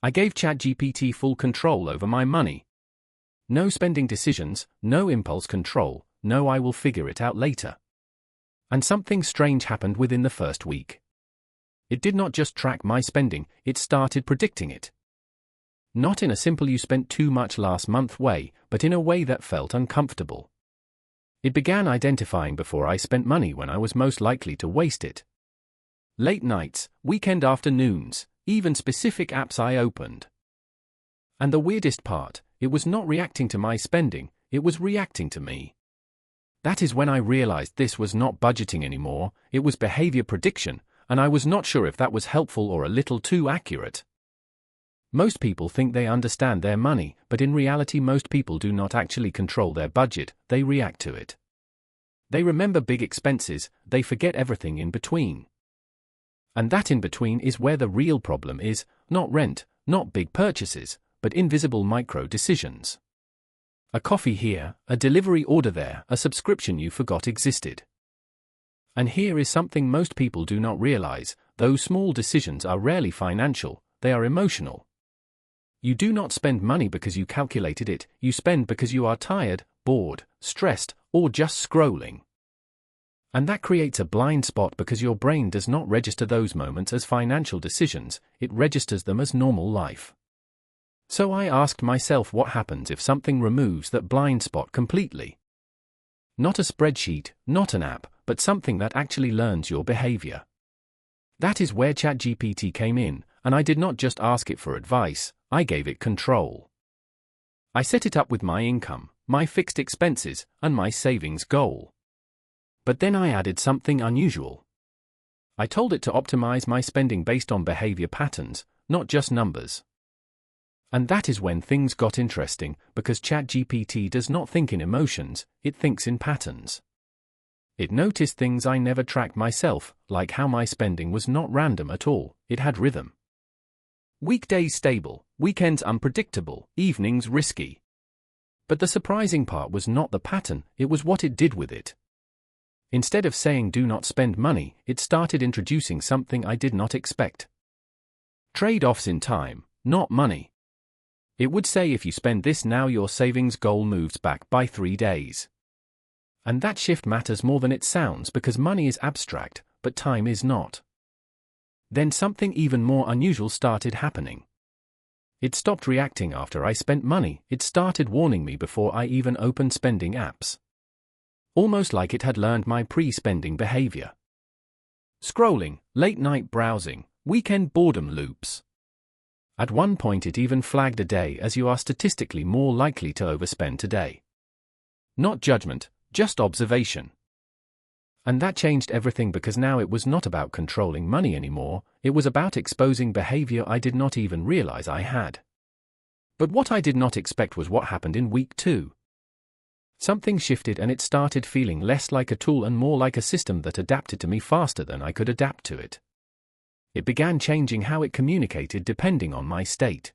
I gave ChatGPT full control over my money. No spending decisions, no impulse control, no I will figure it out later. And something strange happened within the first week. It did not just track my spending, it started predicting it. Not in a simple "you spent too much last month" way, but in a way that felt uncomfortable. It began identifying before I spent money when I was most likely to waste it. Late nights, weekend afternoons, even specific apps I opened. And the weirdest part, it was not reacting to my spending, it was reacting to me. That is when I realized this was not budgeting anymore, it was behavior prediction, and I was not sure if that was helpful or a little too accurate. Most people think they understand their money, but in reality most people do not actually control their budget, they react to it. They remember big expenses, they forget everything in between. And that in between is where the real problem is, not rent, not big purchases, but invisible micro decisions. A coffee here, a delivery order there, a subscription you forgot existed. And here is something most people do not realize, those small decisions are rarely financial, they are emotional. You do not spend money because you calculated it, you spend because you are tired, bored, stressed, or just scrolling. And that creates a blind spot because your brain does not register those moments as financial decisions, it registers them as normal life. So I asked myself, what happens if something removes that blind spot completely? Not a spreadsheet, not an app, but something that actually learns your behavior. That is where ChatGPT came in, and I did not just ask it for advice, I gave it control. I set it up with my income, my fixed expenses, and my savings goal. But then I added something unusual. I told it to optimize my spending based on behavior patterns, not just numbers. And that is when things got interesting, because ChatGPT does not think in emotions, it thinks in patterns. It noticed things I never tracked myself, like how my spending was not random at all, it had rhythm. Weekdays stable, weekends unpredictable, evenings risky. But the surprising part was not the pattern, it was what it did with it. Instead of saying "do not spend money," it started introducing something I did not expect. Trade-offs in time, not money. It would say if you spend this now your savings goal moves back by 3 days. And that shift matters more than it sounds because money is abstract, but time is not. Then something even more unusual started happening. It stopped reacting after I spent money, it started warning me before I even opened spending apps. Almost like it had learned my pre-spending behavior. Scrolling, late-night browsing, weekend boredom loops. At one point it even flagged a day as "you are statistically more likely to overspend today." Not judgment, just observation. And that changed everything because now it was not about controlling money anymore, it was about exposing behavior I did not even realize I had. But what I did not expect was what happened in week 2. Something shifted and it started feeling less like a tool and more like a system that adapted to me faster than I could adapt to it. It began changing how it communicated depending on my state.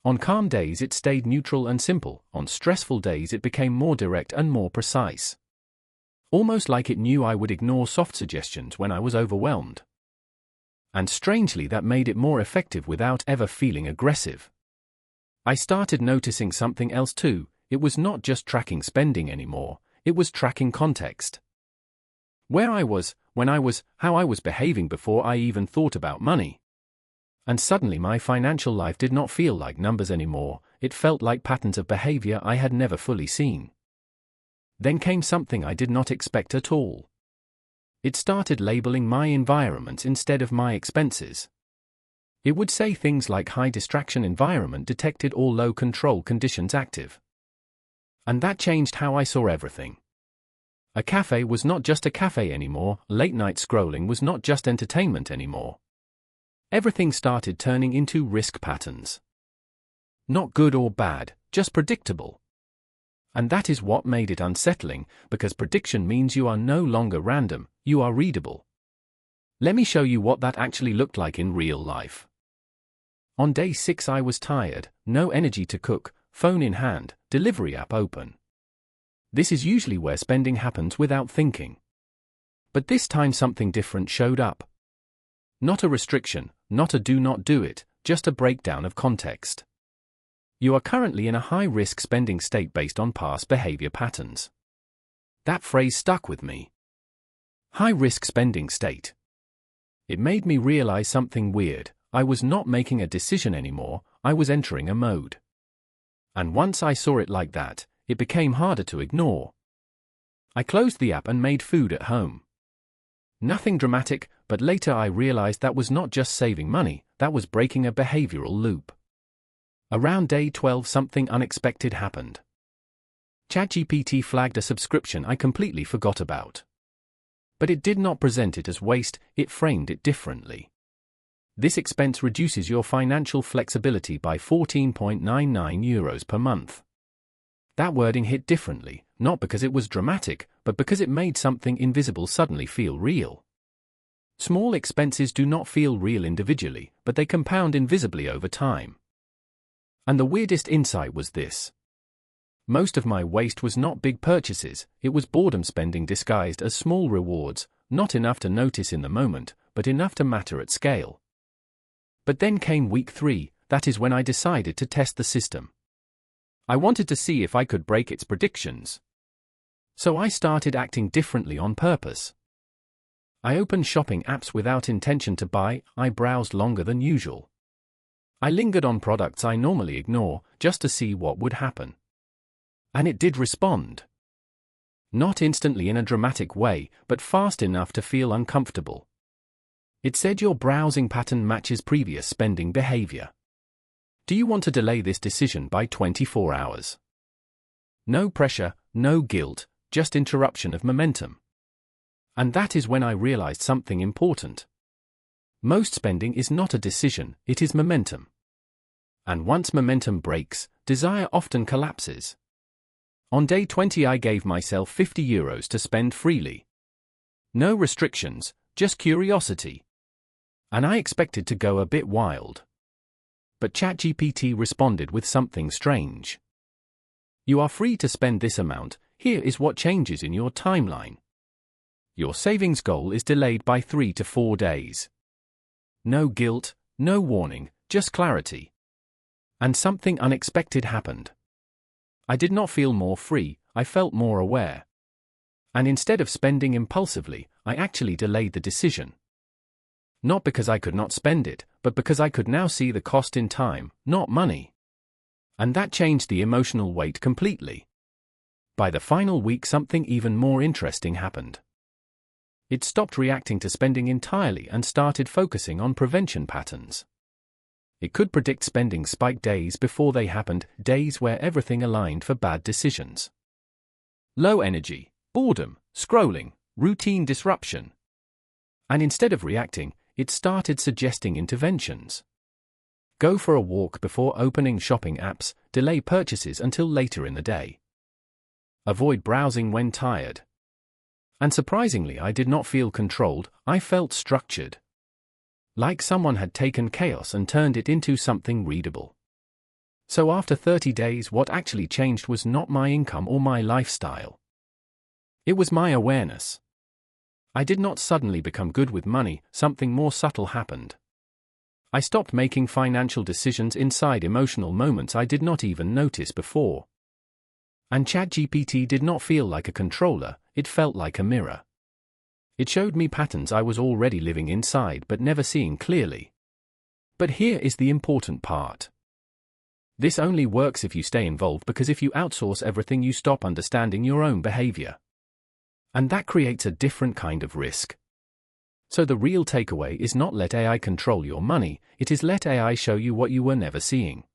On calm days it stayed neutral and simple, on stressful days it became more direct and more precise. Almost like it knew I would ignore soft suggestions when I was overwhelmed. And strangely that made it more effective without ever feeling aggressive. I started noticing something else too. It was not just tracking spending anymore, it was tracking context. Where I was, when I was, how I was behaving before I even thought about money. And suddenly my financial life did not feel like numbers anymore, it felt like patterns of behavior I had never fully seen. Then came something I did not expect at all. It started labeling my environment instead of my expenses. It would say things like "high distraction environment detected" or "low control conditions active." And that changed how I saw everything. A cafe was not just a cafe anymore, late-night scrolling was not just entertainment anymore. Everything started turning into risk patterns. Not good or bad, just predictable. And that is what made it unsettling, because prediction means you are no longer random, you are readable. Let me show you what that actually looked like in real life. On day 6 I was tired, no energy to cook, phone in hand, delivery app open. This is usually where spending happens without thinking. But this time something different showed up. Not a restriction, not a "do not do it," just a breakdown of context. You are currently in a high-risk spending state based on past behavior patterns. That phrase stuck with me. High-risk spending state. It made me realize something weird. I was not making a decision anymore, I was entering a mode. And once I saw it like that, it became harder to ignore. I closed the app and made food at home. Nothing dramatic, but later I realized that was not just saving money, that was breaking a behavioral loop. Around day 12 something unexpected happened. ChatGPT flagged a subscription I completely forgot about. But it did not present it as waste, it framed it differently. This expense reduces your financial flexibility by €14.99 per month. That wording hit differently, not because it was dramatic, but because it made something invisible suddenly feel real. Small expenses do not feel real individually, but they compound invisibly over time. And the weirdest insight was this. Most of my waste was not big purchases, it was boredom spending disguised as small rewards, not enough to notice in the moment, but enough to matter at scale. But then came week 3, that is when I decided to test the system. I wanted to see if I could break its predictions. So I started acting differently on purpose. I opened shopping apps without intention to buy, I browsed longer than usual. I lingered on products I normally ignore, just to see what would happen. And it did respond. Not instantly in a dramatic way, but fast enough to feel uncomfortable. It said your browsing pattern matches previous spending behavior. Do you want to delay this decision by 24 hours? No pressure, no guilt, just interruption of momentum. And that is when I realized something important. Most spending is not a decision, it is momentum. And once momentum breaks, desire often collapses. On day 20 I gave myself €50 to spend freely. No restrictions, just curiosity. And I expected to go a bit wild. But ChatGPT responded with something strange. You are free to spend this amount, here is what changes in your timeline. Your savings goal is delayed by 3 to 4 days. No guilt, no warning, just clarity. And something unexpected happened. I did not feel more free, I felt more aware. And instead of spending impulsively, I actually delayed the decision. Not because I could not spend it, but because I could now see the cost in time, not money. And that changed the emotional weight completely. By the final week something even more interesting happened. It stopped reacting to spending entirely and started focusing on prevention patterns. It could predict spending spike days before they happened, days where everything aligned for bad decisions. Low energy, boredom, scrolling, routine disruption. And instead of reacting, it started suggesting interventions. Go for a walk before opening shopping apps, delay purchases until later in the day. Avoid browsing when tired. And surprisingly, I did not feel controlled, I felt structured. Like someone had taken chaos and turned it into something readable. So after 30 days, what actually changed was not my income or my lifestyle. It was my awareness. I did not suddenly become good with money, something more subtle happened. I stopped making financial decisions inside emotional moments I did not even notice before. And ChatGPT did not feel like a controller, it felt like a mirror. It showed me patterns I was already living inside but never seeing clearly. But here is the important part. This only works if you stay involved, because if you outsource everything you stop understanding your own behavior. And that creates a different kind of risk. So the real takeaway is not let AI control your money, it is let AI show you what you were never seeing.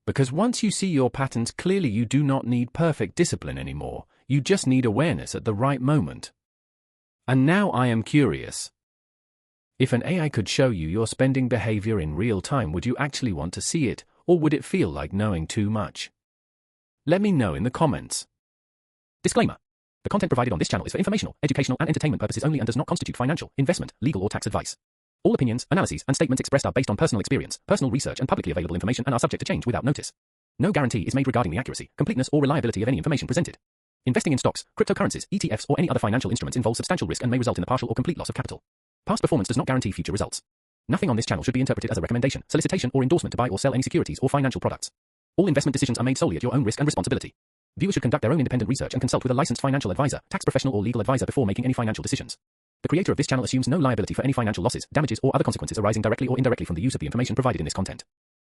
Because once you see your patterns clearly, you do not need perfect discipline anymore, you just need awareness at the right moment. And now I am curious. If an AI could show you your spending behavior in real time, would you actually want to see it, or would it feel like knowing too much? Let me know in the comments. Disclaimer. The content provided on this channel is for informational, educational, and entertainment purposes only and does not constitute financial, investment, legal, or tax advice. All opinions, analyses, and statements expressed are based on personal experience, personal research, and publicly available information and are subject to change without notice. No guarantee is made regarding the accuracy, completeness, or reliability of any information presented. Investing in stocks, cryptocurrencies, ETFs, or any other financial instruments involves substantial risk and may result in the partial or complete loss of capital. Past performance does not guarantee future results. Nothing on this channel should be interpreted as a recommendation, solicitation, or endorsement to buy or sell any securities or financial products. All investment decisions are made solely at your own risk and responsibility. Viewers should conduct their own independent research and consult with a licensed financial advisor, tax professional, or legal advisor before making any financial decisions. The creator of this channel assumes no liability for any financial losses, damages, or other consequences arising directly or indirectly from the use of the information provided in this content.